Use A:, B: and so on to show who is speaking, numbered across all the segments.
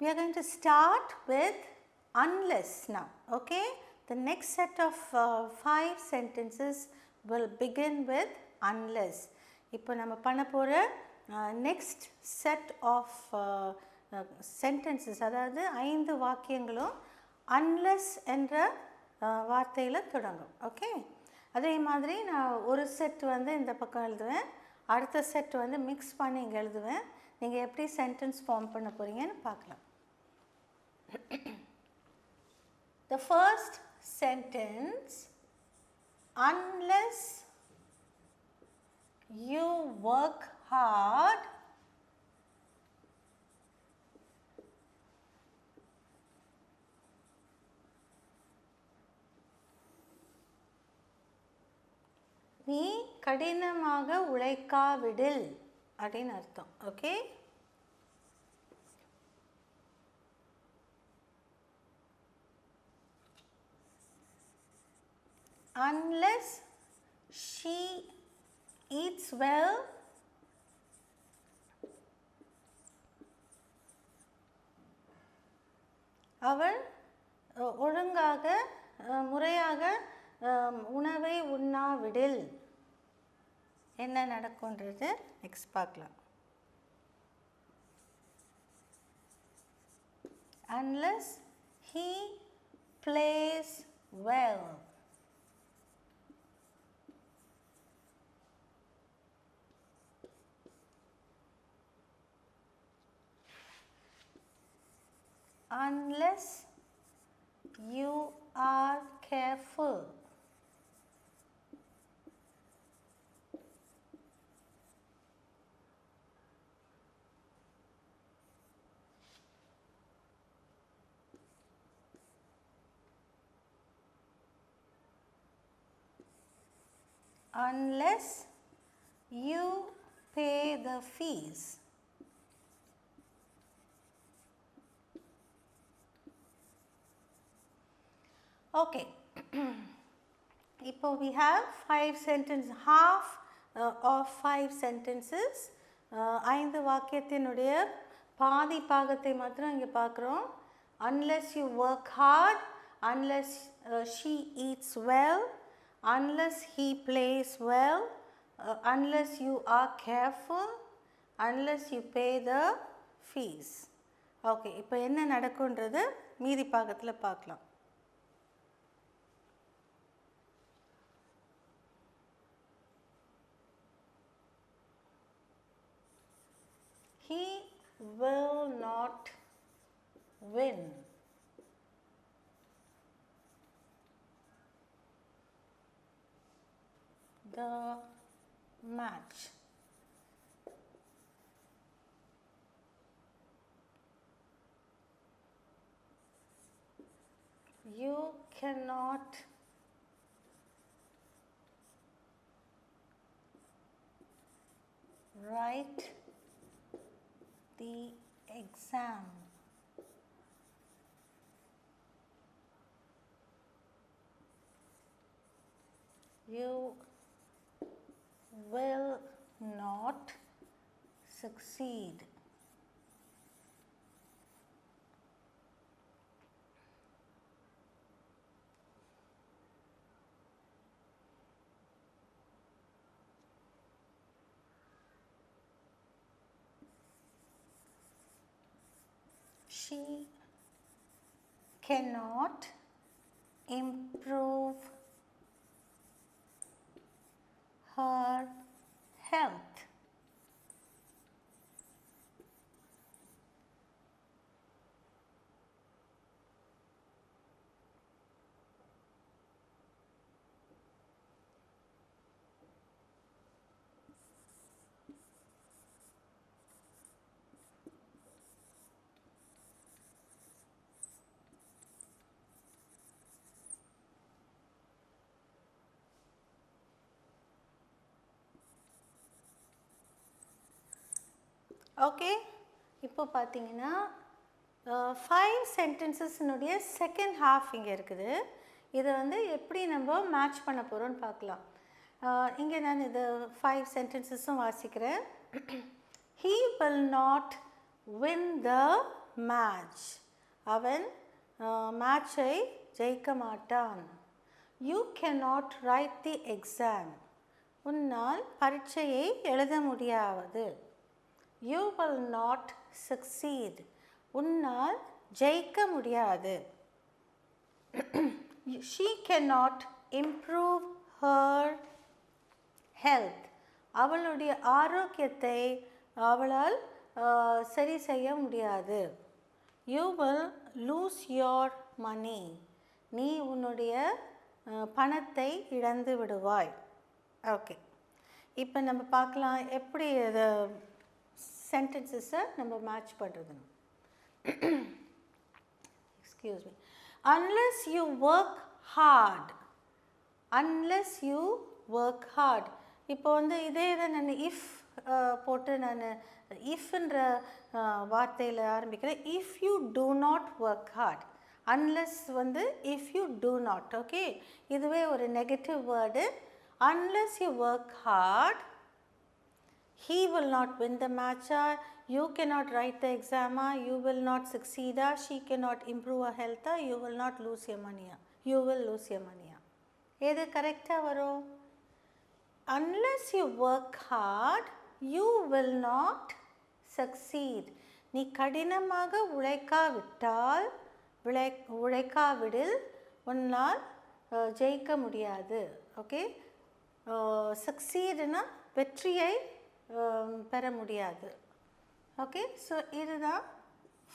A: We are going to start with unless now. Okay, the next set of 5 sentences will begin with unless. இப்போ நம்ம பண்ண போற next set of sentences, அதாவது 5 வாக்கியங்களும் unless என்ற வார்த்தையில் தொடங்கும். ஓகே, அதே மாதிரி நான் ஒரு செட் வந்து இந்த பக்கம் எழுதுவேன், அடுத்த செட் வந்து மிக்ஸ் பண்ணி இங்கே எழுதுவேன். நீங்கள் எப்படி சென்டென்ஸ் ஃபார்ம் பண்ண போகிறீங்கன்னு பார்க்கலாம். The first sentence, unless you work hard, நீ கடினமாக உழைக்காவிடில் அப்படின்னு அர்த்தம். Okay, unless she eats well, அவள் ஒழுங்காக முறையாக உணவை உண்ணாவிடில் என்ன நடக்கும்ன்றது நெக்ஸ்ட் பார்க்கலாம். Unless he plays well, unless you are careful, unless you pay the fees. Okay, இப்போ we have 5 sentences, half of 5 sentences. 5 வாக்கியத்தினுடைய பாதி பாகத்தை மாத்திரம் இங்கே பார்க்குறோம். Unless you work hard, unless she eats well, unless he plays well, unless you are careful, unless you pay the fees. Okay, இப்போ என்ன நடக்குன்றது மீதி பாகத்தில் பார்க்கலாம். He will not win. The match. You cannot write the exam. You will not succeed. She cannot improve her health. Okay, இப்போ பார்த்தீங்கன்னா 5 சென்டென்சஸ்னுடைய second half இங்கே இருக்குது. இதை வந்து எப்படி நம்ம மேட்ச் பண்ண போகிறோன்னு பார்க்கலாம். இங்கே நான் இது 5 சென்டென்சஸும் வாசிக்கிறேன். He will not win the match. அவன் மேட்சை ஜெயிக்க மாட்டான். You cannot write the exam. உன்னால் பரீட்சையை எழுத முடியாது. You will not succeed. உன்னால் ஜெயிக்க முடியாது. She cannot improve her health. அவளுடைய ஆரோக்கியத்தை அவளால் சரி செய்ய முடியாது. You will lose your money. நீ உன்னுடைய பணத்தை இழந்து விடுவாய். ஓகே, இப்போ நம்ம பார்க்கலாம் எப்படி இது சென்டென்சஸை நம்ம மேட்ச் பண்ணுறதுன்னு. Excuse me. Unless you work hard. Unless you work hard. இப்போ வந்து இதே இதை நான் இஃப் போட்டு நான் இஃப்ன்ற வார்த்தையில் ஆரம்பிக்கிறேன். If you do not work hard. Unless வந்து if you do not. Okay, இதுவே ஒரு negative word. Unless you work hard, he will not win the match, you cannot write the exam, you will not succeed, she cannot improve her health, you will not lose your money, you will lose your money. எது கரெக்டாக வரும்? Unless you work hard, you will not succeed. நீ கடினமாக உழைக்காவிட்டால் உழைக்காவிடில் உன்னால் ஜெயிக்க முடியாது. Okay, சக்சீடுனா வெற்றியை பெற முடியாது. ஓகே, ஸோ இதுதான்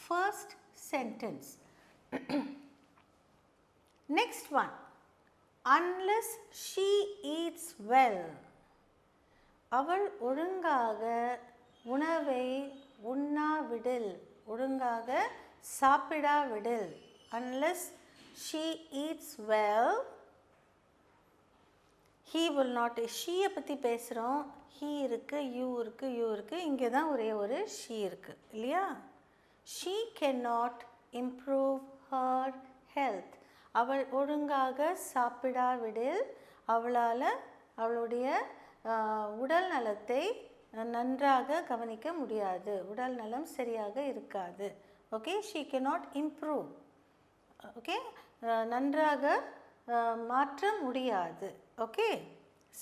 A: first sentence. Next one, unless she eats well. அவள் ஒழுங்காக உணவை உண்ணாவிடில், ஒழுங்காக சாப்பிடாவிடில். Unless she eats well, he will not. ஷீயை பற்றி பேசுகிறோம். he இருக்குது, you இருக்குது, you இருக்குது. இங்கே தான் ஒரே ஒரு she இருக்குது இல்லையா? she cannot improve her health. அவள் ஒழுங்காக சாப்பிடாவிடில் அவளால் அவளுடைய உடல் நலத்தை நன்றாக கவனிக்க முடியாது. உடல் நலம் சரியாக இருக்காது. Okay, she cannot improve. Okay, நன்றாக மாற்ற முடியாது. ஓகே,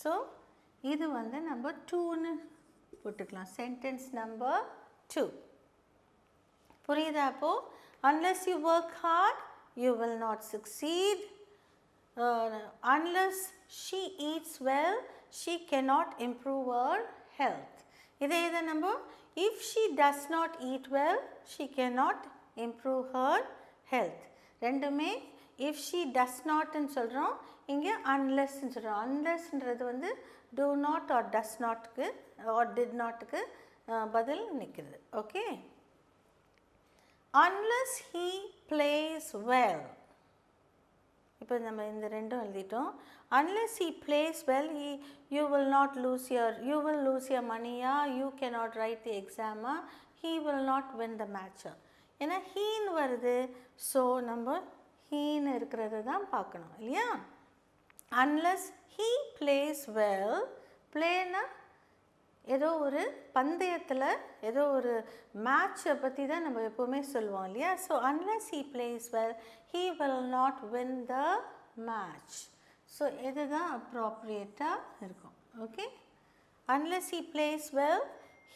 A: ஸோ இது வந்து நம்பர் 2ன்னு போட்டுக்கலாம். சென்டென்ஸ் நம்பர் 2 புரியுதா? அப்போது unless you work hard, you will not succeed. Unless she eats well, she cannot improve her health. இதே இதை நம்ம if she does not eat well, she cannot improve her health. ரெண்டுமே if she does notன்னு சொல்கிறோம், இங்கே unlessன்னு சொல்கிறோம். unlessன்றது வந்து do not or does notக்கு or did notக்கு பதில் நிற்குது. Okay, unless he plays well. இப்போ நம்ம இந்த ரெண்டும் எழுதிட்டோம். unless he plays well, you will lose your money, you cannot write the exam, he will not win the match. ஏன்னா ஹீன்னு வருது, so நம்ம ஹீன்னு இருக்கிறத தான் பார்க்கணும் இல்லையா? unless he plays well, playனா ஏதோ ஒரு பந்தயத்தில் ஏதோ ஒரு மேட்சை பற்றி தான் நம்ம எப்போவுமே சொல்லுவோம் இல்லையா? So unless he plays well, he will not win the match. So இது தான் அப்ராப்ரியேட்டாக இருக்கும். Okay, unless he plays well,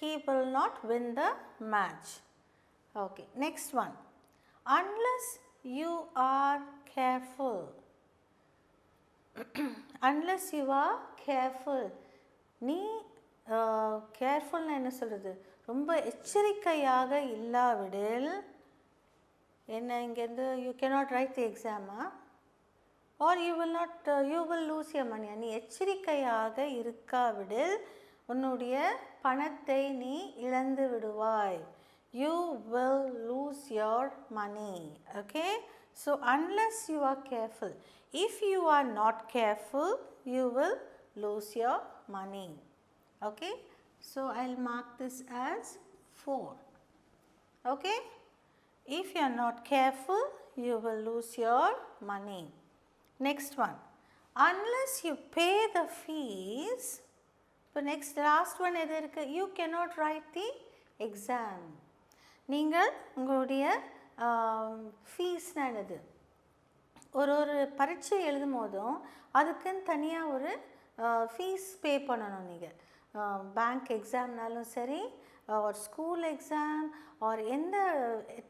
A: he will not win the match. Okay, next one, unless you are careful. unless you are careful, நீ கேர்ஃபுல்னு என்ன சொல்கிறது, ரொம்ப எச்சரிக்கையாக இல்லாவிடில் என்ன இங்கேருந்து you cannot write the exam or you will lose your money. நீ எச்சரிக்கையாக இருக்காவிடில் உன்னுடைய பணத்தை நீ இழந்து விடுவாய். you will lose your money. Okay, so unless you are careful, if you are not careful, you will lose your money. Okay, so I'll mark this as 4. Okay, if you are not careful, you will lose your money. Next one, unless you pay the fees. So next last one எது இருக்கு? You cannot write the exam. நீங்கள் உங்களுடைய ஃபீஸ்னா என்னது, ஒரு பரீட்சை எழுதும் போதும் அதுக்குன்னு தனியாக ஒரு ஃபீஸ் பே பண்ணணும். நீங்கள் பேங்க் எக்ஸாம்னாலும் சரி, ஒரு ஸ்கூல் எக்ஸாம், ஒரு எந்த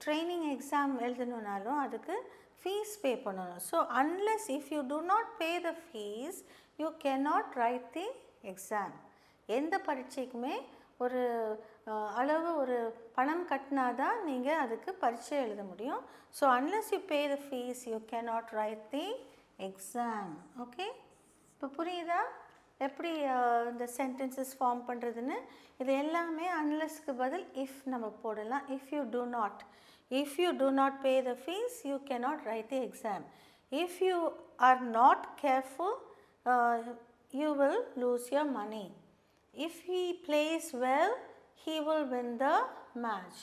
A: ட்ரைனிங் எக்ஸாம் எழுதணுன்னாலும் அதுக்கு ஃபீஸ் பே பண்ணணும். So unless if you do not pay the fees you cannot write the exam. எந்த பரீட்சைக்குமே ஒரு அளவு ஒரு பணம் கட்டினா தான் நீங்கள் அதுக்கு பரீட்சை எழுத முடியும். So unless you pay the fees you cannot right the exam. Okay, இப்போ புரியுதா எப்படி இந்த சென்டென்சஸ் ஃபார்ம் பண்ணுறதுன்னு? இது எல்லாமே அன்லெஸ்க்கு பதில் இஃப் நம்ம போடலாம். If you do not pay the fees you cannot write the exam. If you are not careful you will lose your money. If he plays well he will win the match.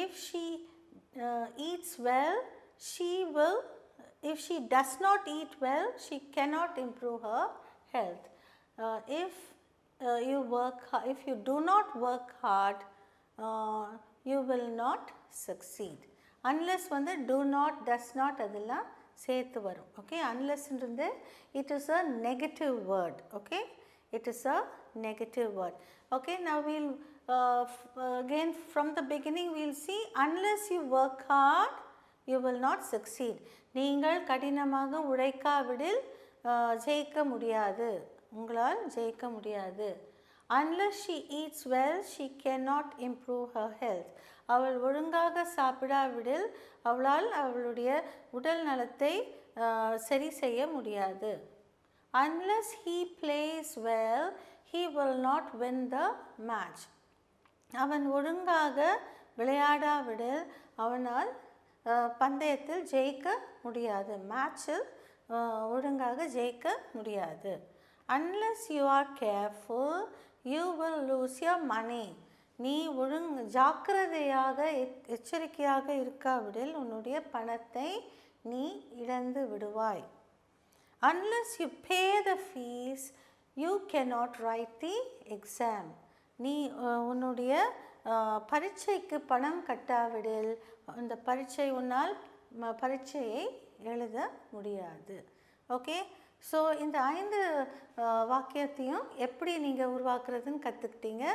A: If she eats well if she does not eat well she cannot improve her health. If you do not work hard you will not succeed. Unless வந்து do not, does not அதெல்லாம் சேர்த்து வரும். Okay, unlessன்றது it is a negative word. Okay, it is a negative word. Okay, now we'll again from the beginning we'll see unless you work hard you will not succeed. நீங்கள் கடினமாக உழைக்காவிடில் ஜெயிக்க முடியாது, உங்களால் ஜெயிக்க முடியாது. Unless she eats well she cannot improve her health. அவள் ஒழுங்காக சாப்பிடாவிடில் அவளால் அவளுடைய உடல் நலத்தை சரி செய்ய முடியாது. Unless he plays well he will not win the match. அவன் ஒழுங்காக விளையாடாவிடில் அவனால் பந்தயத்தில் ஜெயிக்க முடியாது, மேட்சில் ஒழுங்காக ஜெயிக்க முடியாது. Unless you are careful you will lose your money. நீ ஜாக்கிரதையாக எச்சரிக்கையாக இருக்காவிடில் உன்னுடைய பணத்தை நீ இழந்து விடுவாய். Unless you pay the fees you cannot write the exam. நீ உன்னுடைய பரீட்சைக்கு பணம் கட்டாவிடில் அந்த உன்னால் பரீட்சையை எழுத முடியாது. ஓகே, ஸோ இந்த 5 வாக்கியத்தையும் எப்படி நீங்கள் உருவாக்குறதுன்னு கற்றுக்கிட்டீங்க.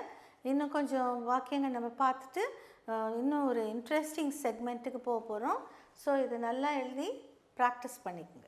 A: இன்னும் கொஞ்சம் வாக்கியங்கள் நம்ம பார்த்துட்டு இன்னும் ஒரு இன்ட்ரெஸ்டிங் செக்மெண்ட்டுக்கு போக போகிறோம். ஸோ இது நல்லா எழுதி ப்ராக்டிஸ் பண்ணிக்கோங்க.